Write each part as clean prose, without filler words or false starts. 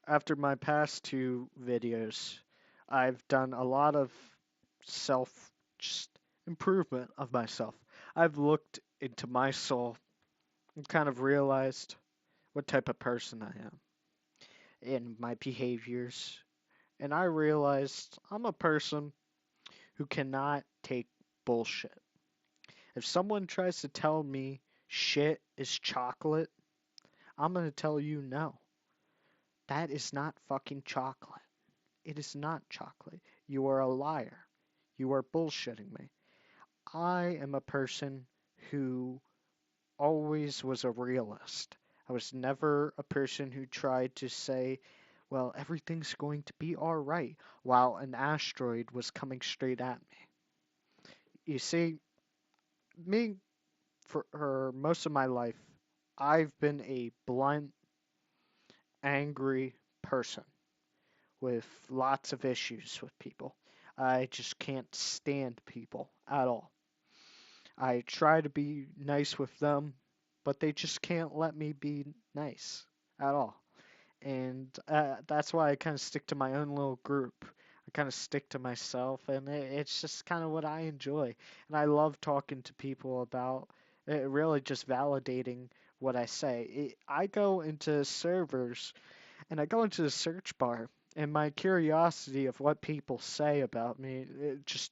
After my past two videos, I've done a lot of self just improvement of myself. I've looked into my soul and kind of realized what type of person I am in my behaviors. And I realized I'm a person who cannot take bullshit. If someone tries to tell me shit is chocolate, I'm going to tell you no. That is not fucking chocolate. It is not chocolate. You are a liar. You are bullshitting me. I am a person who always was a realist. I was never a person who tried to say, well, everything's going to be alright, while an asteroid was coming straight at me. You see, me, for most of my life, I've been a blunt, angry person with lots of issues with people. I just can't stand people at all. I try to be nice with them, but they just can't let me be nice at all. And that's why I kind of stick to my own little group. I kind of stick to myself, and it's just kind of what I enjoy. And I love talking to people about really just validating what I say. I go into servers and I go into the search bar, and my curiosity of what people say about me, it just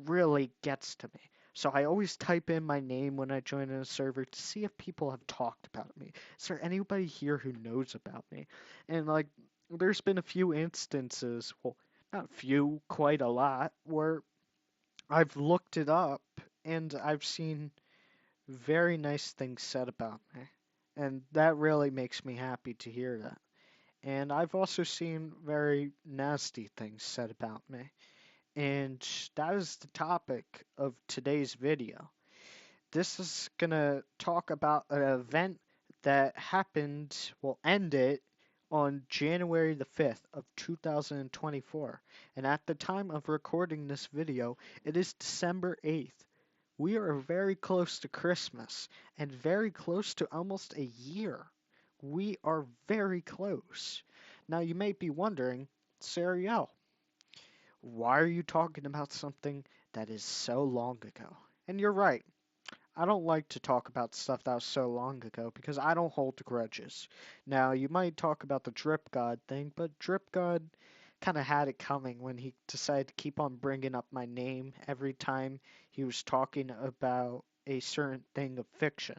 really gets to me. So I always type in my name when I join a server to see if people have talked about me. Is there anybody here who knows about me? And like, there's been a few instances, well, not a few, quite a lot, where I've looked it up and I've seen very nice things said about me. And that really makes me happy to hear that. And I've also seen very nasty things said about me. And that is the topic of today's video. This is going to talk about an event that happened, well, ended on January the 5th of 2024. And at the time of recording this video, it is December 8th. We are very close to Christmas and very close to almost a year. We are very close. Now you may be wondering, Sariel, why are you talking about something that is so long ago? And you're right. I don't like to talk about stuff that was so long ago because I don't hold grudges. Now, you might talk about the Drip God thing, but Drip God kind of had it coming when he decided to keep on bringing up my name every time he was talking about a certain thing of fiction.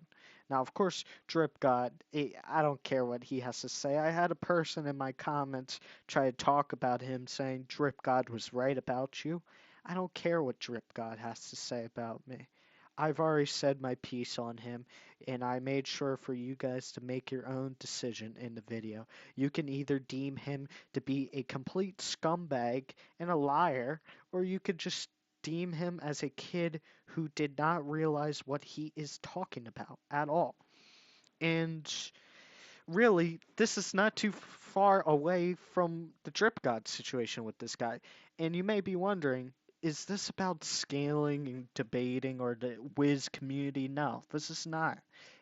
Now, of course, Drip God, I don't care what he has to say. I had a person in my comments try to talk about him saying Drip God was right about you. I don't care what Drip God has to say about me. I've already said my piece on him, and I made sure for you guys to make your own decision in the video. You can either deem him to be a complete scumbag and a liar, or you could just deem him as a kid who did not realize what he is talking about at all. And really, this is not too far away from the Drip God situation with this guy. And you may be wondering, is this about scaling and debating or the Wiz community? No, this is not.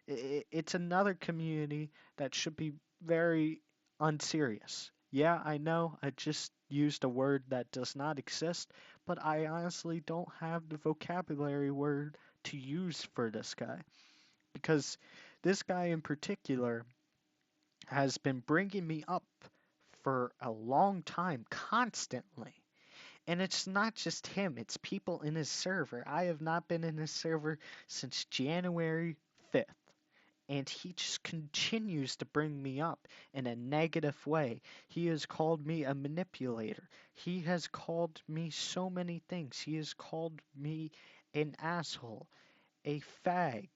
It's another community that should be very unserious. Yeah, I know I just used a word that does not exist, but I honestly don't have the vocabulary word to use for this guy. Because this guy in particular has been bringing me up for a long time, constantly. And it's not just him, it's people in his server. I have not been in his server since January 5th. And he just continues to bring me up in a negative way. He has called me a manipulator. He has called me so many things. He has called me an asshole, a fag,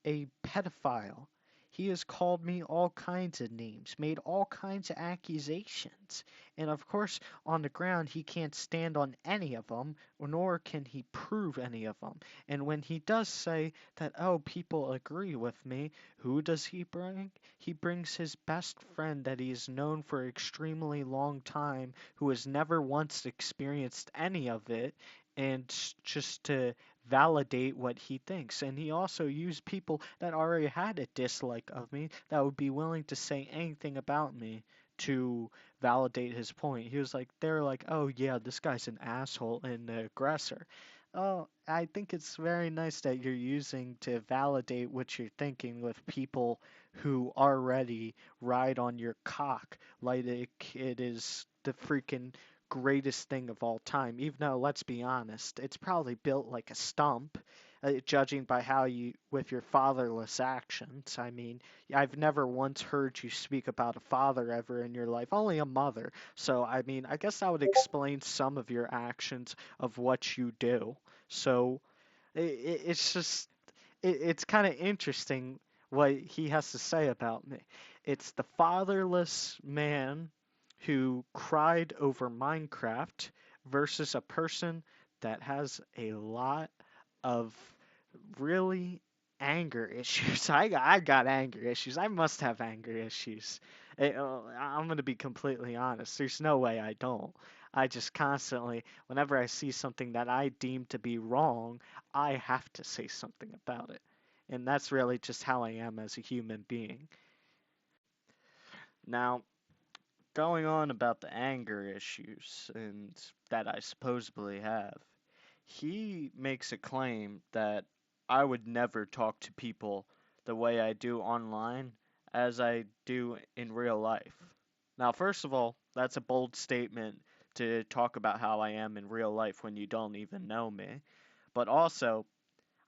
a pedophile. He has called me all kinds of names, made all kinds of accusations. And of course, on the ground, he can't stand on any of them, nor can he prove any of them. And when he does say that, oh, people agree with me, who does he bring? He brings his best friend that he has known for an extremely long time, who has never once experienced any of it, and just to validate what he thinks. And he also used people that already had a dislike of me that would be willing to say anything about me to validate his point. He was like, they're like, oh yeah, this guy's an asshole and an aggressor. Oh, I think it's very nice that you're using to validate what you're thinking with people who already ride on your cock like it is the freaking greatest thing of all time. Even though, let's be honest, it's probably built like a stump, judging by how you, with your fatherless actions. I mean, I've never once heard you speak about a father ever in your life, only a mother. So, I mean, I guess that would explain some of your actions of what you do. So, it's just it's kind of interesting what he has to say about me. It's the fatherless man who cried over Minecraft versus a person that has a lot of really anger issues. I got anger issues. I must have anger issues. I'm going to be completely honest. There's no way I don't. I just constantly, whenever I see something that I deem to be wrong, I have to say something about it. And that's really just how I am as a human being. Now, going on about the anger issues and that I supposedly have, he makes a claim that I would never talk to people the way I do online as I do in real life. Now, first of all, that's a bold statement to talk about how I am in real life when you don't even know me. But also,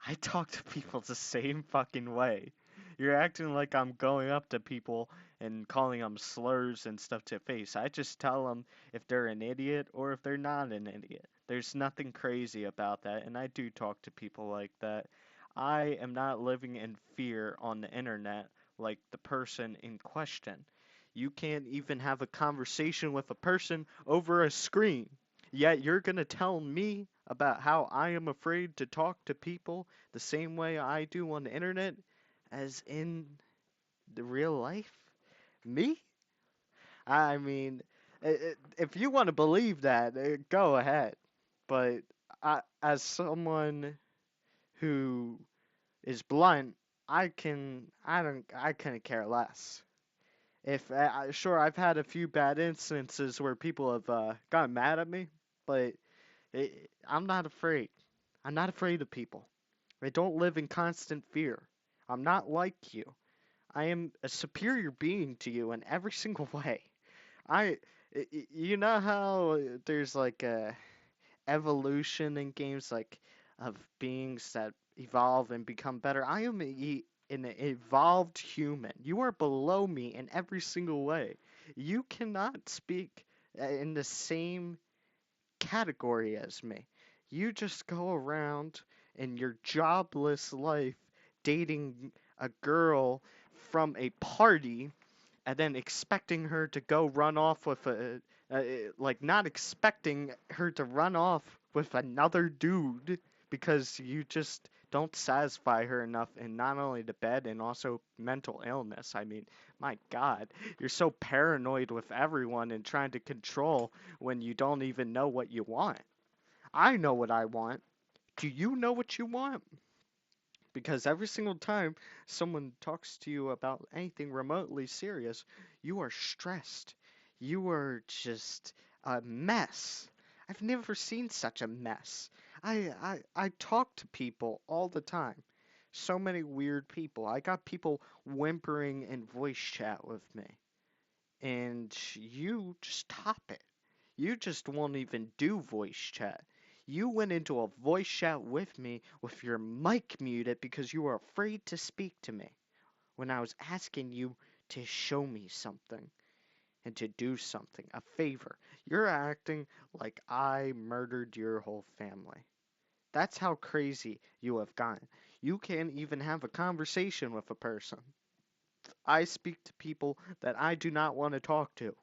I talk to people the same fucking way. You're acting like I'm going up to people and calling them slurs and stuff to face. I just tell them if they're an idiot or if they're not an idiot. There's nothing crazy about that, and I do talk to people like that. I am not living in fear on the internet like the person in question. You can't even have a conversation with a person over a screen. Yet you're gonna tell me about how I am afraid to talk to people the same way I do on the internet as in the real life? Me? I mean, if you want to believe that, go ahead. But as someone who is blunt, I couldn't care less. If sure, I've had a few bad instances where people have gotten mad at me, but I'm not afraid. I'm not afraid of people. I don't live in constant fear. I'm not like you. I am a superior being to you in every single way. I, you know how there's like a evolution in games, like of beings that evolve and become better. I am an evolved human. You are below me in every single way. You cannot speak in the same category as me. You just go around in your jobless life dating a girl from a party and then expecting her to go run off with like not expecting her to run off with another dude because you just don't satisfy her enough in not only the bed and also mental illness. I mean, my God, you're so paranoid with everyone and trying to control when you don't even know what you want. I know what I want. Do you know what you want? Because every single time someone talks to you about anything remotely serious, you are stressed. You are just a mess. I've never seen such a mess. I talk to people all the time. So many weird people. I got people whimpering in voice chat with me. And you just top it. You just won't even do voice chat. You went into a voice chat with me with your mic muted because you were afraid to speak to me when I was asking you to show me something and to do something, a favor. You're acting like I murdered your whole family. That's how crazy you have gotten. You can't even have a conversation with a person. I speak to people that I do not want to talk to.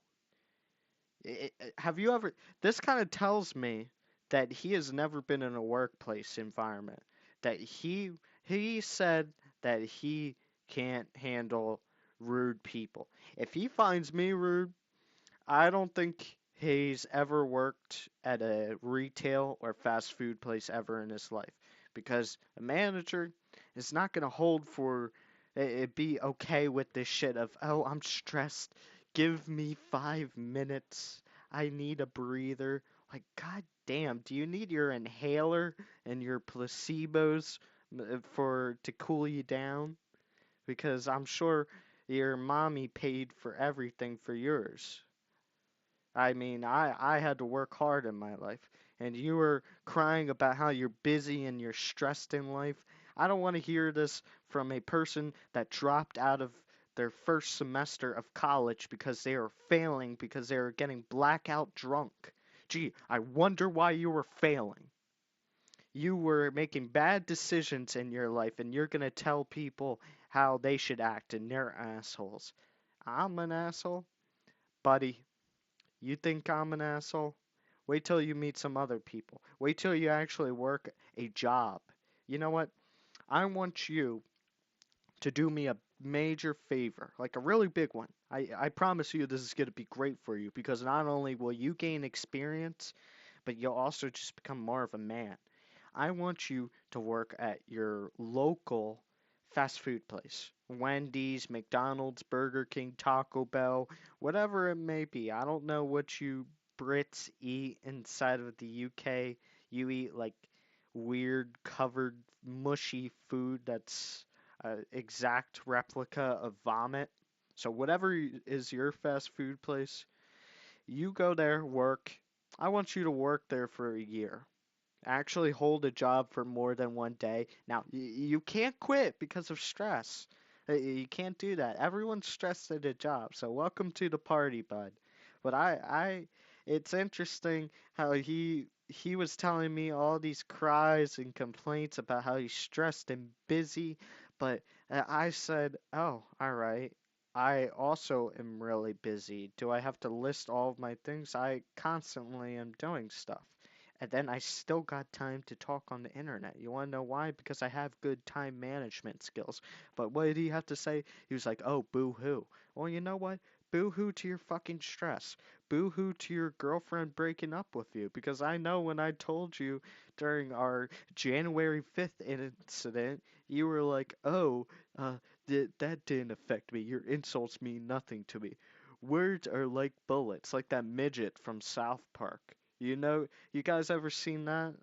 Have you ever? This kind of tells me that he has never been in a workplace environment. That he said that he can't handle rude people. If he finds me rude, I don't think he's ever worked at a retail or fast food place ever in his life. because a manager is not going to hold for it be okay with this shit of, oh, I'm stressed. Give me 5 minutes. I need a breather. Like, god damn, do you need your inhaler and your placebos for to cool you down? Because I'm sure your mommy paid for everything for yours. I mean, I had to work hard in my life, and you were crying about how you're busy and you're stressed in life. I don't want to hear this from a person that dropped out of their first semester of college because they are failing because they are getting blackout drunk. Gee, I wonder why you were failing. You were making bad decisions in your life, and you're gonna tell people how they should act, and they're assholes. I'm an asshole? Buddy, you think I'm an asshole? Wait till you meet some other people. Wait till you actually work a job. You know what? I want you to do me a major favor, like a really big one. I promise you this is going to be great for you because not only will you gain experience, but you'll also just become more of a man. I want you to work at your local fast food place. Wendy's, McDonald's, Burger King, Taco Bell, whatever it may be. I don't know what you Brits eat inside of the UK. You eat like weird covered mushy food that's an exact replica of vomit. So whatever is your fast food place, you go there, work. I want you to work there for a year. Actually hold a job for more than 1 day. Now, you can't quit because of stress. You can't do that. Everyone's stressed at a job, so welcome to the party, bud. But it's interesting how he was telling me all these cries and complaints about how he's stressed and busy, but I said, "Oh, all right. I also am really busy. Do I have to list all of my things? I constantly am doing stuff." And then I still got time to talk on the internet. You want to know why? Because I have good time management skills. But what did he have to say? He was like, oh, boo hoo. Well, you know what? Boo hoo to your fucking stress. Boo hoo to your girlfriend breaking up with you. Because I know when I told you during our January 5th incident, you were like, oh, that didn't affect me. Your insults mean nothing to me. Words are like bullets, like that midget from South Park. You know, you guys ever seen that?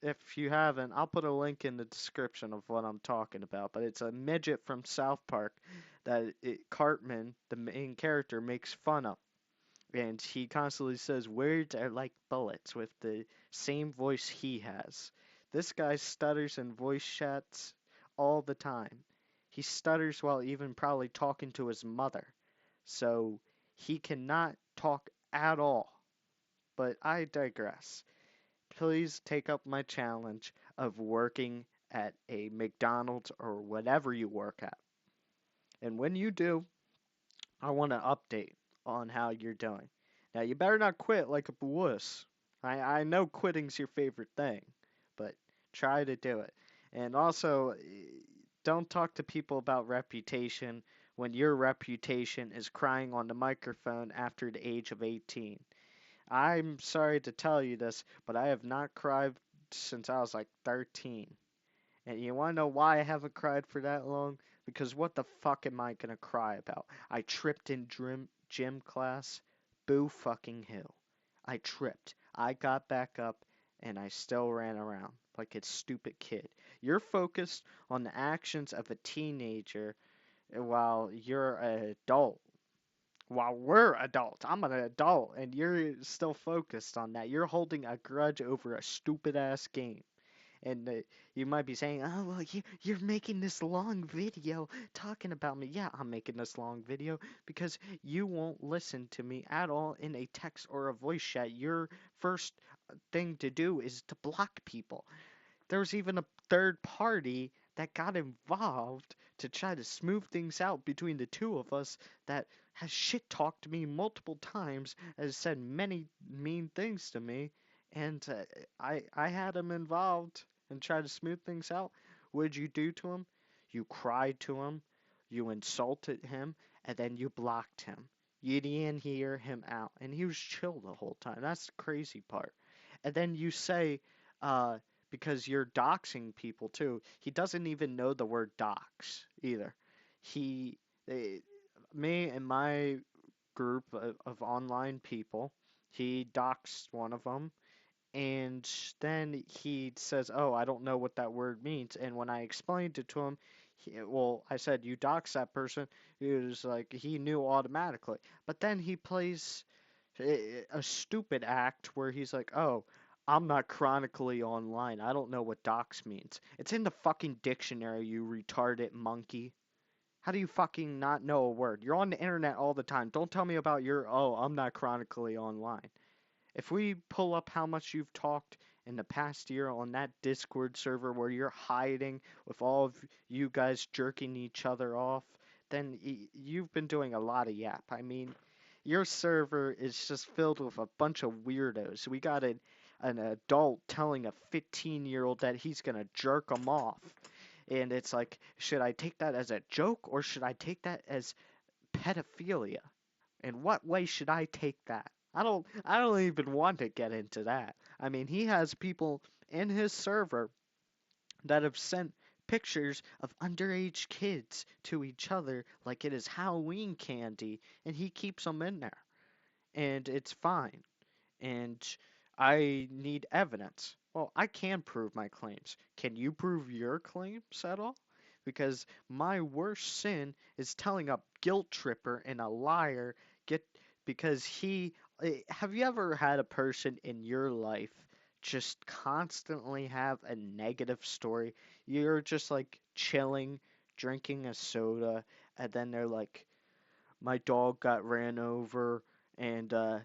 If you haven't, I'll put a link in the description of what I'm talking about. But it's a midget from South Park that Cartman, the main character, makes fun of. And he constantly says words are like bullets with the same voice he has. This guy stutters in voice chats all the time. He stutters while even probably talking to his mother. So he cannot talk at all. But I digress. Please take up my challenge of working at a McDonald's or whatever you work at. And when you do, I want an update on how you're doing. Now, you better not quit like a wuss. I know quitting's your favorite thing, but try to do it. And also, don't talk to people about reputation when your reputation is crying on the microphone after the age of 18. I'm sorry to tell you this, but I have not cried since I was like 13. And you want to know why I haven't cried for that long? Because what the fuck am I gonna cry about? I tripped in gym class. Boo fucking hill. I tripped. I got back up and I still ran around like a stupid kid. You're focused on the actions of a teenager while you're an adult while we're adults. I'm an adult, and you're still focused on that. You're holding a grudge over a stupid ass game. And you might be saying, oh, well, you're making this long video talking about me. Yeah, I'm making this long video because you won't listen to me at all in a text or a voice chat. Your first thing to do is to block people. There was even a third party that got involved to try to smooth things out between the two of us that has shit talked me multiple times, has said many mean things to me, and I had him involved and tried to smooth things out. What did you do to him? You cried to him, you insulted him, and then you blocked him. You didn't hear him out, and he was chill the whole time. That's the crazy part. And then you say, uh, because you're doxing people too. He doesn't even know the word dox either. He, eh, me and my group of online people, he doxed one of them, and then he says, "Oh, I don't know what that word means." And when I explained it to him, well, I said, "You dox that person." He was like, he knew automatically. But then he plays a stupid act where he's like, "Oh, I'm not chronically online. I don't know what dox means." It's in the fucking dictionary, you retarded monkey. How do you fucking not know a word? You're on the internet all the time. Don't tell me about your, "Oh, I'm not chronically online." If we pull up how much you've talked in the past year on that Discord server where you're hiding with all of you guys jerking each other off, then you've been doing a lot of yap. I mean, your server is just filled with a bunch of weirdos. We got an adult telling a 15-year-old that he's gonna jerk him off. And it's like, should I take that as a joke or should I take that as pedophilia? In what way should I take that? I don't even want to get into that. I mean, he has people in his server that have sent pictures of underage kids to each other like it is Halloween candy, and he keeps them in there. And it's fine. And I need evidence. Well, I can prove my claims. Can you prove your claims at all? Because my worst sin is telling a guilt tripper and a liar get because have you ever had a person in your life just constantly have a negative story? You're just like chilling, drinking a soda, and then they're like, my dog got ran over and the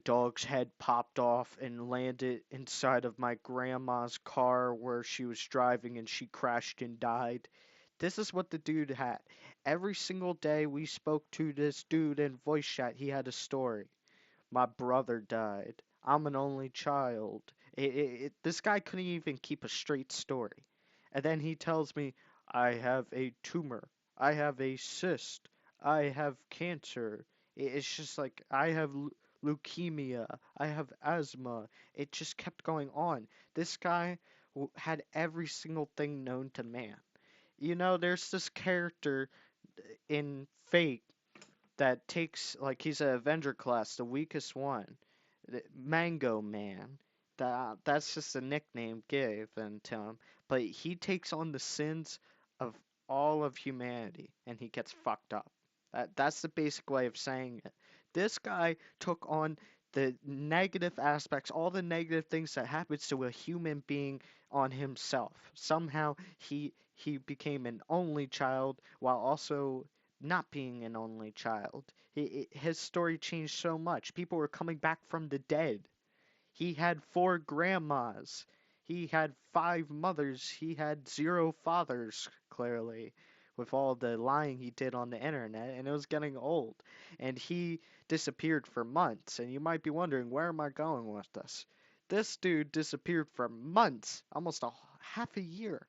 dog's head popped off and landed inside of my grandma's car where she was driving and she crashed and died. This is what the dude had. Every single day we spoke to this dude in voice chat, he had a story. My brother died. I'm an only child. This guy couldn't even keep a straight story. And then he tells me, I have a tumor. I have a cyst. I have cancer. It's just like, I have leukemia. I have asthma. It just kept going on. This guy had every single thing known to man. You know, there's this character in Fate that takes like he's a Avenger class, the weakest one, Mango Man. That's just a nickname given to him, but he takes on the sins of all of humanity, and he gets fucked up. That's the basic way of saying it. This guy took on the negative aspects, all the negative things that happens to a human being on himself. Somehow he became an only child while also not being an only child. His story changed so much. People were coming back from the dead. He had four grandmas. He had five mothers. He had zero fathers, clearly, with all the lying he did on the internet, and it was getting old. And he disappeared for months. And you might be wondering, where am I going with this? This dude disappeared for months, almost a half a year.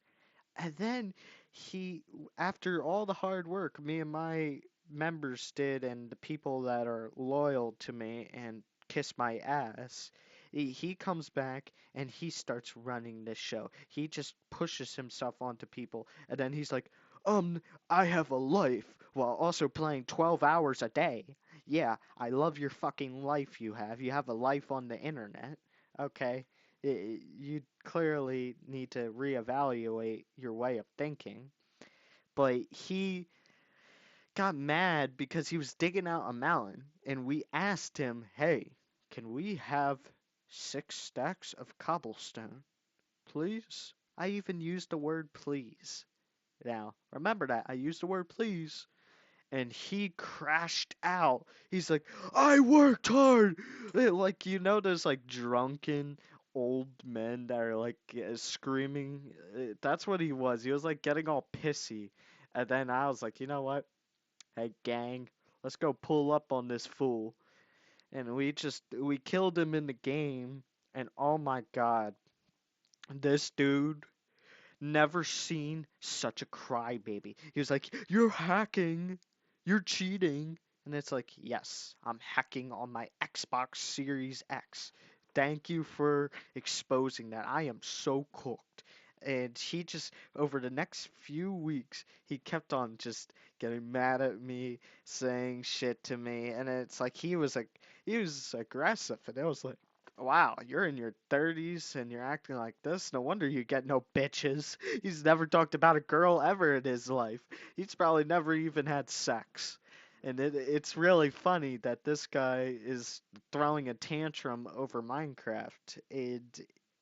And then he, after all the hard work me and my members did, and the people that are loyal to me and kiss my ass, he comes back and he starts running this show. He just pushes himself onto people, and then he's like, I have a life while also playing 12 hours a day. Yeah, I love your fucking life you have. You have a life on the internet. Okay, you clearly need to reevaluate your way of thinking. But he got mad because he was digging out a mountain, and we asked him, hey, can we have 6 stacks of cobblestone, please? I even used the word please. Now, remember that. I used the word please. And he crashed out. He's like, I worked hard. Like, you know, those like drunken old men that are like screaming. That's what he was. He was like getting all pissy. And then I was like, you know what? Hey, gang, let's go pull up on this fool. And we killed him in the game. And oh my god, this dude never seen such a crybaby. He was like, "You're hacking, you're cheating," and it's like, "Yes, I'm hacking on my Xbox Series X. thank you for exposing that. I am so cooked. And he just, over the next few weeks, he kept on just getting mad at me, saying shit to me, and it's like he was aggressive, and it was like, wow, you're in your 30s and you're acting like this. No wonder you get no bitches. He's never talked about a girl ever in his life. He's probably never even had sex. And it's really funny that this guy is throwing a tantrum over Minecraft and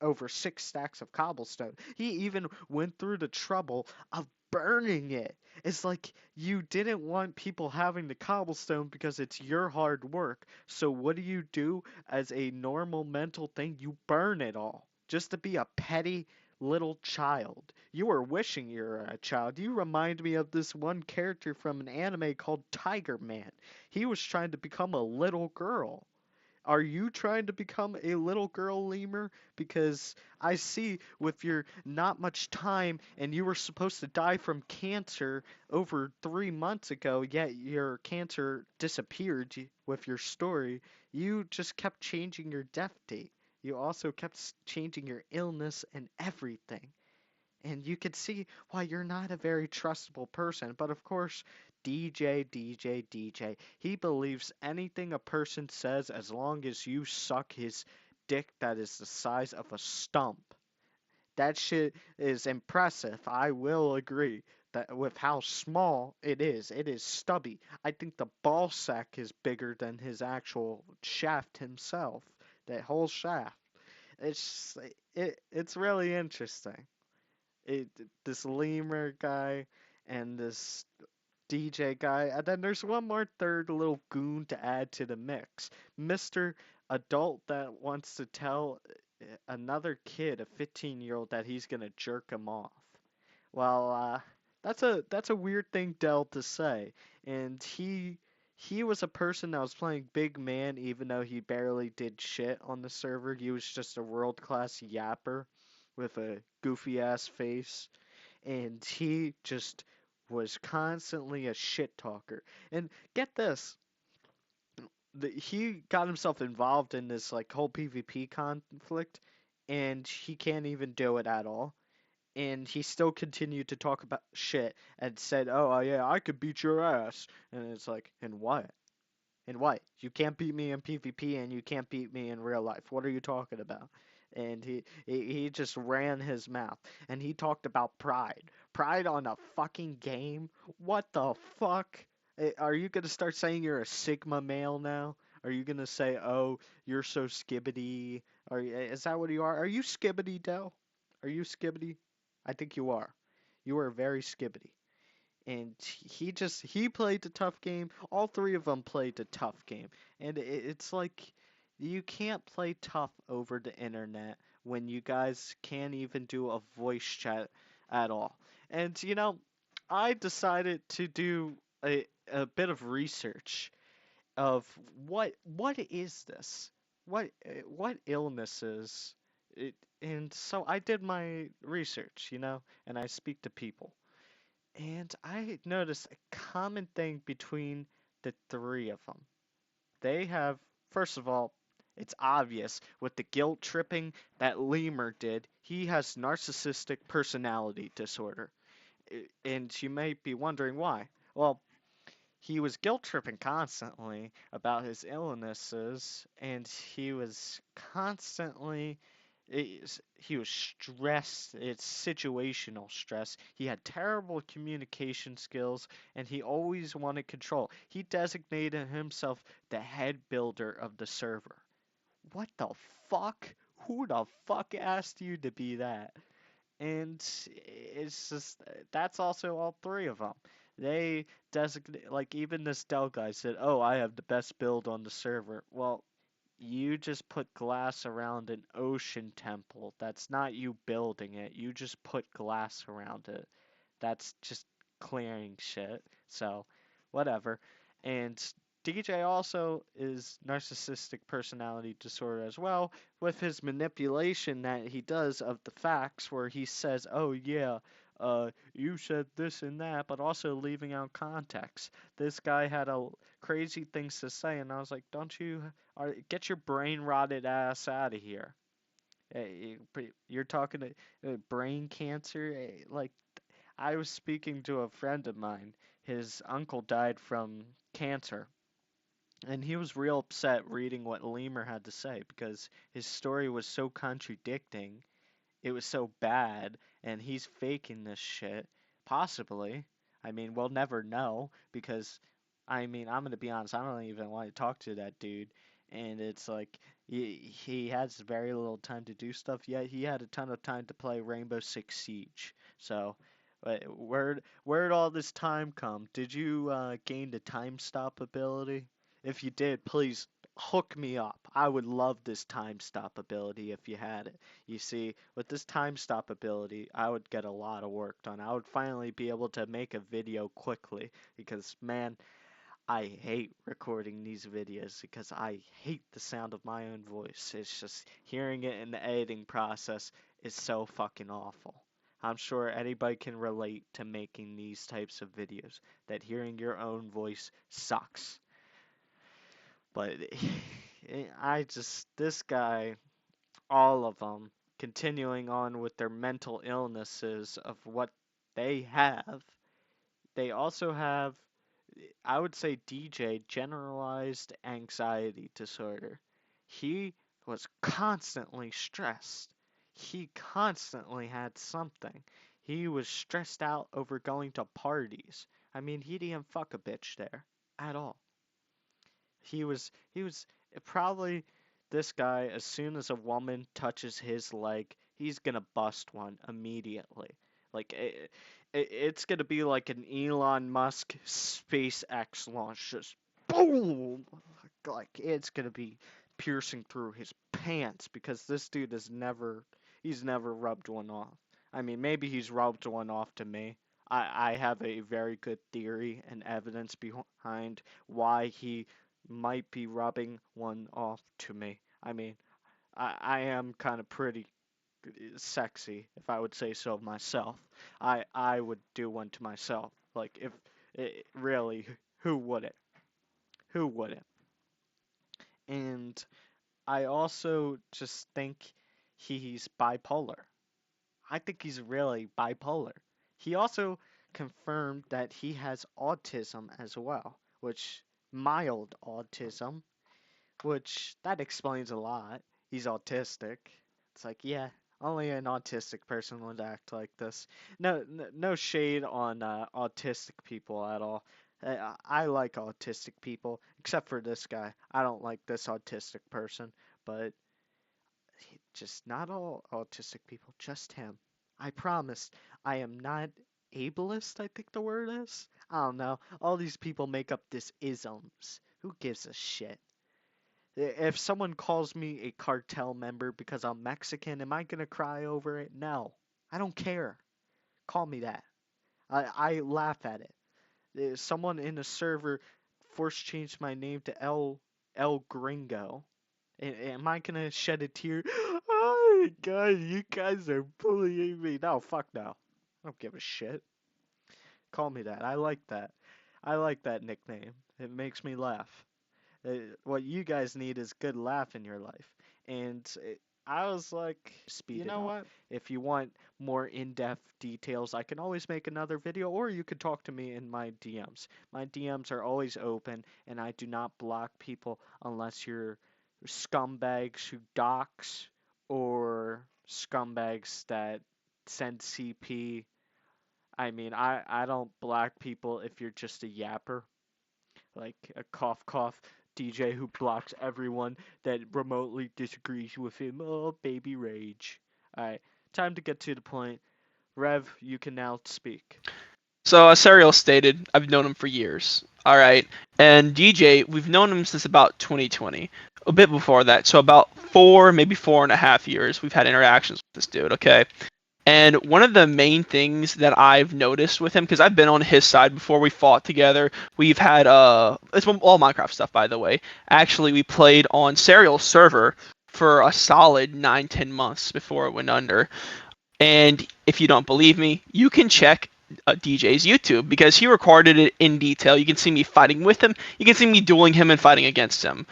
over 6 stacks of cobblestone. He even went through the trouble of burning it. It's like you didn't want people having the cobblestone because it's your hard work. So what do? As a normal mental thing, you burn it all just to be a petty little child. You were wishing you were a child. You remind me of this one character from an anime called Tiger Man. He was trying to become a little girl. Are you trying to become a little girl, lemur? Because I see with your not much time and you were supposed to die from cancer over 3 months ago, yet your cancer disappeared with your story. You just kept changing your death date. You also kept changing your illness and everything. And you can see why you're not a very trustable person. But of course, DJ, he believes anything a person says as long as you suck his dick that is the size of a stump. That shit is impressive. I will agree that with how small it is. It is stubby. I think the ball sack is bigger than his actual shaft himself. That whole shaft. It's really interesting. it this lemur guy and this DJ guy, and then there's one more third little goon to add to the mix. Mr. Adult that wants to tell another kid, a 15-year-old, that he's gonna jerk him off. Well, that's a weird thing Dell to say, and he was a person that was playing big man even though he barely did shit on the server. He was just a world-class yapper with a goofy ass face, and he just was constantly a shit talker. And get this, he got himself involved in this like whole PvP conflict, and he can't even do it at all. And he still continued to talk about shit and said, "Oh yeah, I could beat your ass." And it's like, "And what? And what? You can't beat me in PvP and you can't beat me in real life. What are you talking about?" And he just ran his mouth. And he talked about pride. Pride on a fucking game? What the fuck? Are you gonna start saying you're a Sigma male now? Are you gonna say, "Oh, you're so skibbity"? Is that what you are? Are you skibbity, Dell? Are you skibbity? I think you are. You are very skibbity, and he played the tough game. All three of them played the tough game, and it's like you can't play tough over the internet when you guys can't even do a voice chat at all. And I decided to do a bit of research of what is this? What illnesses? And so I did my research, and I speak to people. And I noticed a common thing between the three of them. They have, first of all, it's obvious with the guilt tripping that Lemur did. He has narcissistic personality disorder. And you may be wondering why. Well, he was guilt tripping constantly about his illnesses, and he was constantly he was stressed. It's situational stress. He had terrible communication skills, and he always wanted control. He designated himself the head builder of the server. What the fuck? Who the fuck asked you to be that? And it's just that's also all three of them. They designate, like, even this Dell guy said, "Oh, I have the best build on the server." Well, you just put glass around an ocean temple. That's not you building it. You just put glass around it. That's just clearing shit. So, whatever. And DJ also is narcissistic personality disorder as well, with his manipulation that he does of the facts, where he says, "Oh yeah, you said this and that, but also leaving out context. This guy had crazy things to say, and I was like, don't you, get your brain rotted ass out of here. You're talking to brain cancer? Like, I was speaking to a friend of mine. His uncle died from cancer. And he was real upset reading what Lemur had to say because his story was so contradicting. It was so bad, and he's faking this shit. Possibly. I mean, we'll never know because, I mean, I'm gonna be honest. I don't even want to talk to that dude. And it's like he has very little time to do stuff. Yet he had a ton of time to play Rainbow Six Siege. So, where'd all this time come? Did you gain the time stop ability? If you did, please hook me up. I would love this time stop ability if you had it. You see, with this time stop ability, I would get a lot of work done. I would finally be able to make a video quickly because, man, I hate recording these videos because I hate the sound of my own voice. It's just hearing it in the editing process is so fucking awful. I'm sure anybody can relate to making these types of videos, that hearing your own voice sucks. But this guy, all of them, continuing on with their mental illnesses of what they have, they also have, I would say, DJ, generalized anxiety disorder. He was constantly stressed. He constantly had something. He was stressed out over going to parties. I mean, he didn't fuck a bitch there at all. He was probably this guy, as soon as a woman touches his leg, he's gonna bust one immediately. Like it's gonna be like an Elon Musk SpaceX launch, just boom! Like it's gonna be piercing through his pants because this dude he's never rubbed one off. I mean, maybe he's rubbed one off to me. I have a very good theory and evidence behind why he might be rubbing one off to me. I mean, I am kind of pretty sexy, if I would say so myself. I would do one to myself. Like, if really, who wouldn't? Who wouldn't? And I also just think he's bipolar. I think he's really bipolar. He also confirmed that he has autism as well, which mild autism, which that explains a lot. He's autistic. It's like, yeah, only an autistic person would act like this. No shade on autistic people at all. I like autistic people, except for this guy. I don't like this autistic person, but just not all autistic people, just him. I promise I am not ableist, I think the word is. I don't know. All these people make up this isms. Who gives a shit? If someone calls me a cartel member because I'm Mexican, am I gonna cry over it? No. I don't care. Call me that. I laugh at it. Someone in a server force changed my name to El Gringo. Am I gonna shed a tear? Oh God, you guys are bullying me. No, fuck no. I don't give a shit. Call me that. I like that. I like that nickname. It makes me laugh. What you guys need is good laugh in your life. And I was like, speed You it know up. what? If you want more in-depth details, I can always make another video, or you could talk to me in my DMs. My DMs are always open, and I do not block people unless you're scumbags who dox or scumbags that send CP. I mean, I don't block people if you're just a yapper, like a cough cough DJ who blocks everyone that remotely disagrees with him. Oh, baby rage. Alright, time to get to the point. Rev, you can now speak. So, as Sariel stated, I've known him for years. All right, and DJ, we've known him since about 2020, a bit before that. So about 4, maybe 4.5 years, we've had interactions with this dude. Okay, and one of the main things that I've noticed with him, because I've been on his side before, we fought together. We've had it's all Minecraft stuff, by the way. Actually, we played on Sariel's server for a solid 9, 10 months before it went under. And if you don't believe me, you can check DJ's YouTube because he recorded it in detail. You can see me fighting with him. You can see me dueling him and fighting against him.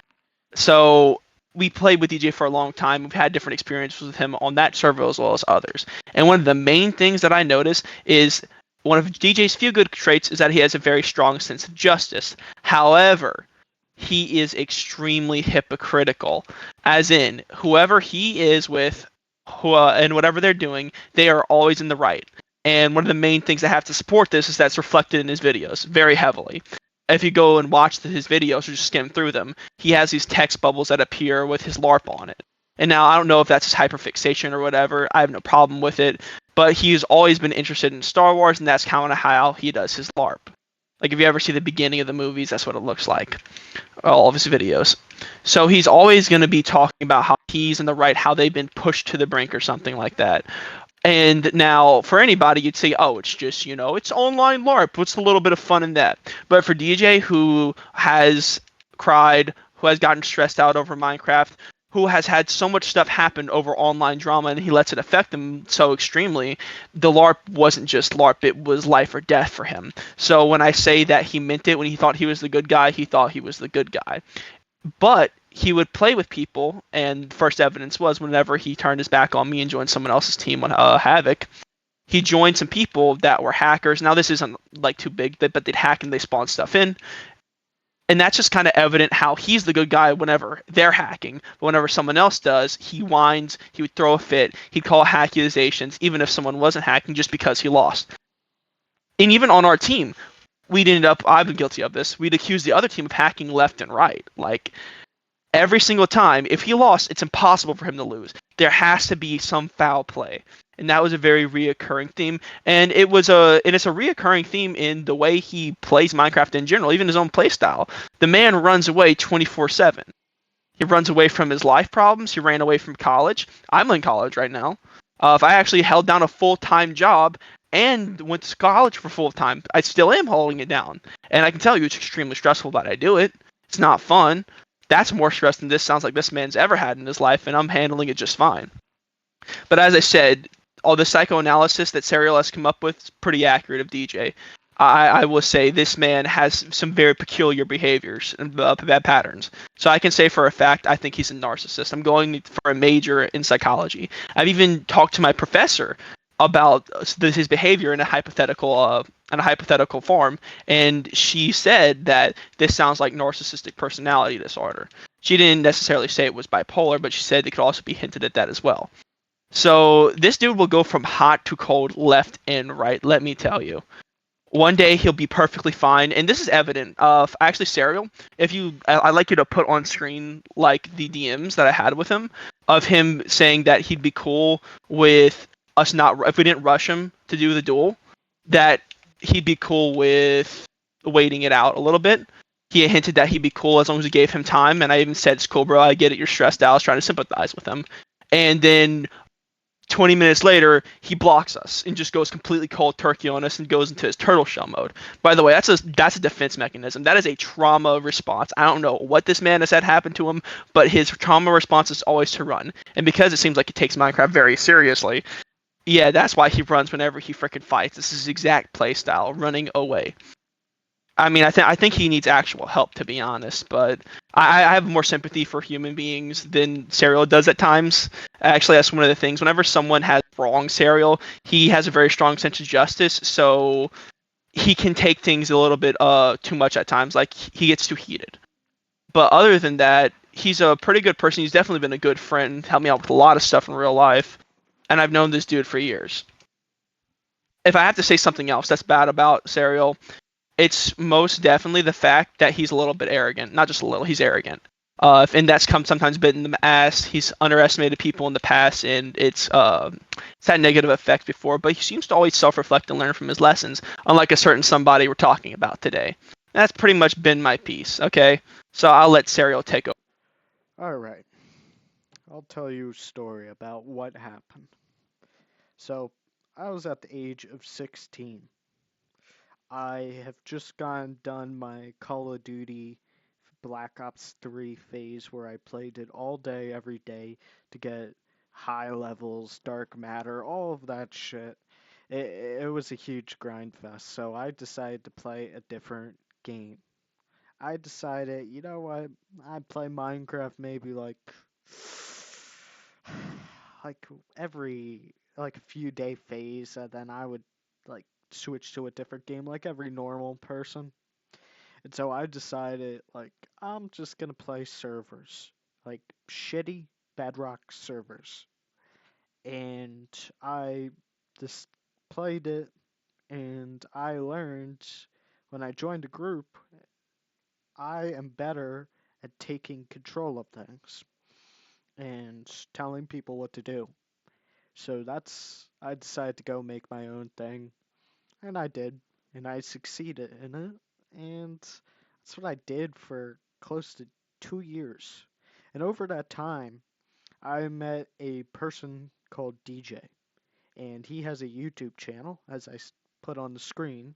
So we played with DJ for a long time. We've had different experiences with him on that server as well as others. And one of the main things that I notice is one of DJ's few good traits is that he has a very strong sense of justice. However, he is extremely hypocritical, as in whoever he is with, and whatever they're doing, they are always in the right. And one of the main things that have to support this is that's reflected in his videos very heavily. If you go and watch his videos or just skim through them, he has these text bubbles that appear with his LARP on it. And now I don't know if that's his hyperfixation or whatever. I have no problem with it, but he's always been interested in Star Wars, and that's kind of how he does his LARP. Like if you ever see the beginning of the movies, that's what it looks like. All of his videos. So he's always going to be talking about how he's in the right, how they've been pushed to the brink or something like that. And now, for anybody, you'd say, oh, it's just, it's online LARP. What's a little bit of fun in that? But for DJ, who has cried, who has gotten stressed out over Minecraft, who has had so much stuff happen over online drama, and he lets it affect him so extremely, the LARP wasn't just LARP, it was life or death for him. So when I say that he meant it when he thought he was the good guy, he thought he was the good guy. But he would play with people, and first evidence was whenever he turned his back on me and joined someone else's team on Havoc, he joined some people that were hackers. Now this isn't like too big, but they'd hack and they spawn stuff in, and that's just kind of evident how he's the good guy whenever they're hacking. But whenever someone else does, he whines, he would throw a fit, he'd call accusations, even if someone wasn't hacking, just because he lost. And even on our team, we'd end up, I've been guilty of this, we'd accuse the other team of hacking left and right. Like, every single time, if he lost, it's impossible for him to lose. There has to be some foul play. And that was a very reoccurring theme. And it's a reoccurring theme in the way he plays Minecraft in general, even his own playstyle. The man runs away 24/7. He runs away from his life problems. He ran away from college. I'm in college right now. If I actually held down a full-time job and went to college for full-time, I still am holding it down. And I can tell you it's extremely stressful, but I do it. It's not fun. That's more stress than this sounds like this man's ever had in his life, and I'm handling it just fine. But as I said, all the psychoanalysis that Sariel has come up with is pretty accurate of DJ. I will say this man has some very peculiar behaviors and bad patterns. So I can say for a fact I think he's a narcissist. I'm going for a major in psychology. I've even talked to my professor about his behavior in a hypothetical form, and she said that this sounds like narcissistic personality disorder. She didn't necessarily say it was bipolar, but she said it could also be hinted at that as well. So this dude will go from hot to cold, left and right. Let me tell you. One day he'll be perfectly fine, and this is evident. Actually, Sariel, I'd like you to put on screen like the DMs that I had with him of him saying that he'd be cool with us not if we didn't rush him to do the duel, that he'd be cool with waiting it out a little bit. He hinted that he'd be cool as long as we gave him time, and I even said, "It's cool, bro. I get it. You're stressed out." I was trying to sympathize with him, and then 20 minutes later, he blocks us and just goes completely cold turkey on us and goes into his turtle shell mode. By the way, that's a defense mechanism. That is a trauma response. I don't know what this man has had happen to him, but his trauma response is always to run. And because it seems like he takes Minecraft very seriously, yeah, that's why he runs whenever he freaking fights. This is his exact play style, running away. I mean, I think he needs actual help, to be honest. But I have more sympathy for human beings than Sariel does at times. Actually, that's one of the things. Whenever someone has wronged Sariel, he has a very strong sense of justice, so he can take things a little bit too much at times. Like he gets too heated. But other than that, he's a pretty good person. He's definitely been a good friend, helped me out with a lot of stuff in real life, and I've known this dude for years. If I have to say something else that's bad about Sariel, it's most definitely the fact that he's a little bit arrogant. Not just a little, he's arrogant. And that's come sometimes bitten in the ass. He's underestimated people in the past, and it's had negative effects before. But he seems to always self-reflect and learn from his lessons, unlike a certain somebody we're talking about today. And that's pretty much been my piece. Okay, so I'll let Sariel take over. All right. I'll tell you a story about what happened. So, I was at the age of 16. I have just gone done my Call of Duty Black Ops 3 phase where I played it all day, every day to get high levels, dark matter, all of that shit. It was a huge grind fest, so I decided to play a different game. I decided, you know what? I'd play Minecraft maybe like every like a few day phase, and then I would like switch to a different game like every normal person. And so I decided like I'm just gonna play servers, like shitty Bedrock servers. And I just played it, and I learned when I joined a group, I am better at taking control of things and telling people what to do. So I decided to go make my own thing, and I did, and I succeeded in it, and that's what I did for close to 2 years. And over that time, I met a person called DJ, and he has a YouTube channel, as put on the screen,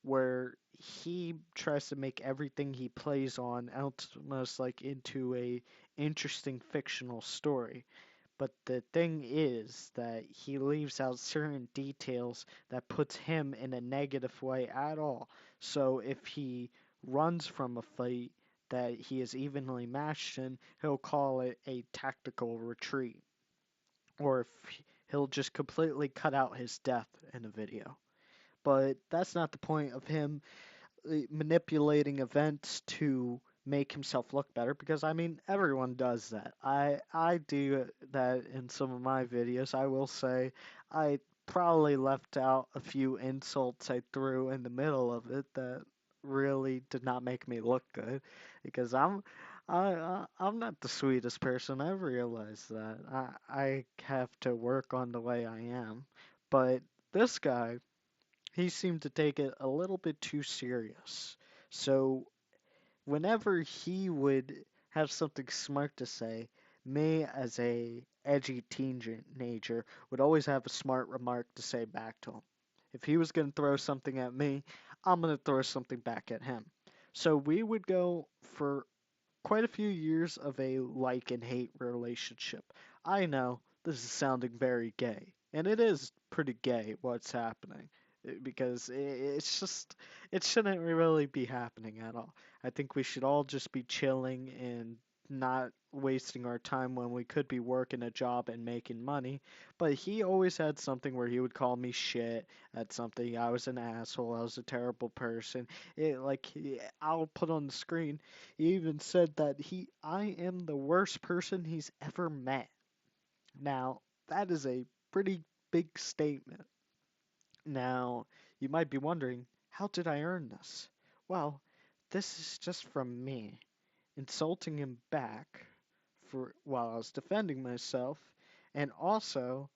where he tries to make everything he plays on almost like into a interesting fictional story. But the thing is that he leaves out certain details that puts him in a negative way at all. So if he runs from a fight that he is evenly matched in, he'll call it a tactical retreat. Or if he'll just completely cut out his death in a video. But that's not the point of him manipulating events to make himself look better, because I mean everyone does that. I do that in some of my videos. I will say I probably left out a few insults I threw in the middle of it that really did not make me look good, because I'm not the sweetest person. I realize that. I have to work on the way I am. But this guy, he seemed to take it a little bit too serious. So whenever he would have something smart to say, me as a edgy teenager would always have a smart remark to say back to him. If he was going to throw something at me, I'm going to throw something back at him. So we would go for quite a few years of a like and hate relationship. I know this is sounding very gay, and it is pretty gay what's happening, because it's just it shouldn't really be happening at all. I think we should all just be chilling and not wasting our time when we could be working a job and making money. But he always had something where he would call me shit at something. I was an asshole. I was a terrible person. I'll put on the screen, he even said that I am the worst person he's ever met. Now, that is a pretty big statement. Now, you might be wondering, how did I earn this? Well, this is just from me insulting him back for while I was defending myself, and also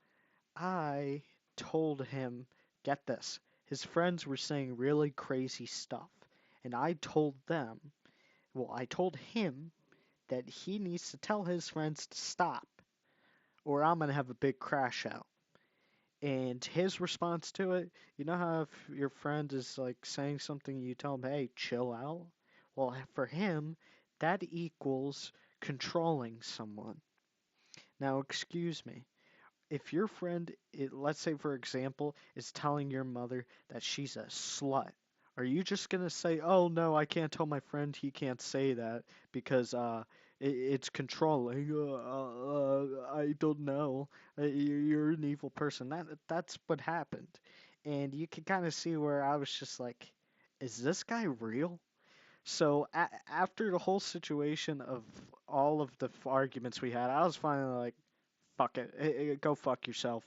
I told him, get this, his friends were saying really crazy stuff, and I told him that he needs to tell his friends to stop, or I'm gonna have a big crash out. And his response to it, you know how if your friend is like saying something, you tell him, hey, chill out? Well, for him, that equals controlling someone. Now, excuse me. If your friend, let's say for example, is telling your mother that she's a slut, are you just gonna say, "Oh no, I can't tell my friend he can't say that because it's controlling"? I don't know. You're an evil person. That's what happened, and you can kind of see where I was just like, "Is this guy real?" So after the whole situation of all of the arguments we had, I was finally like, fuck it. Go fuck yourself.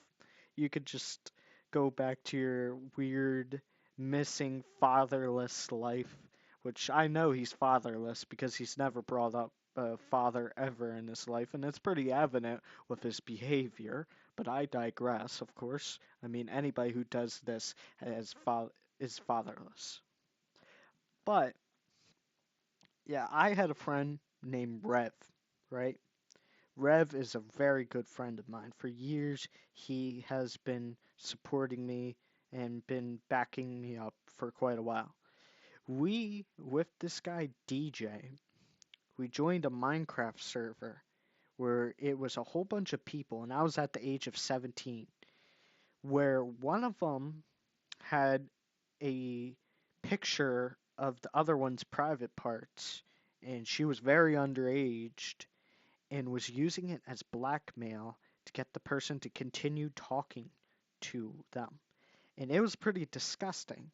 You could just go back to your weird, missing, fatherless life, which I know he's fatherless because he's never brought up a father ever in his life, and it's pretty evident with his behavior. But I digress, of course. I mean, anybody who does this is fatherless. But, yeah, I had a friend named Rev, right? Rev is a very good friend of mine. For years, he has been supporting me and been backing me up for quite a while. With this guy DJ, we joined a Minecraft server where it was a whole bunch of people, and I was at the age of 17, where one of them had a picture of the other one's private parts, and she was very underaged and was using it as blackmail to get the person to continue talking to them. And it was pretty disgusting.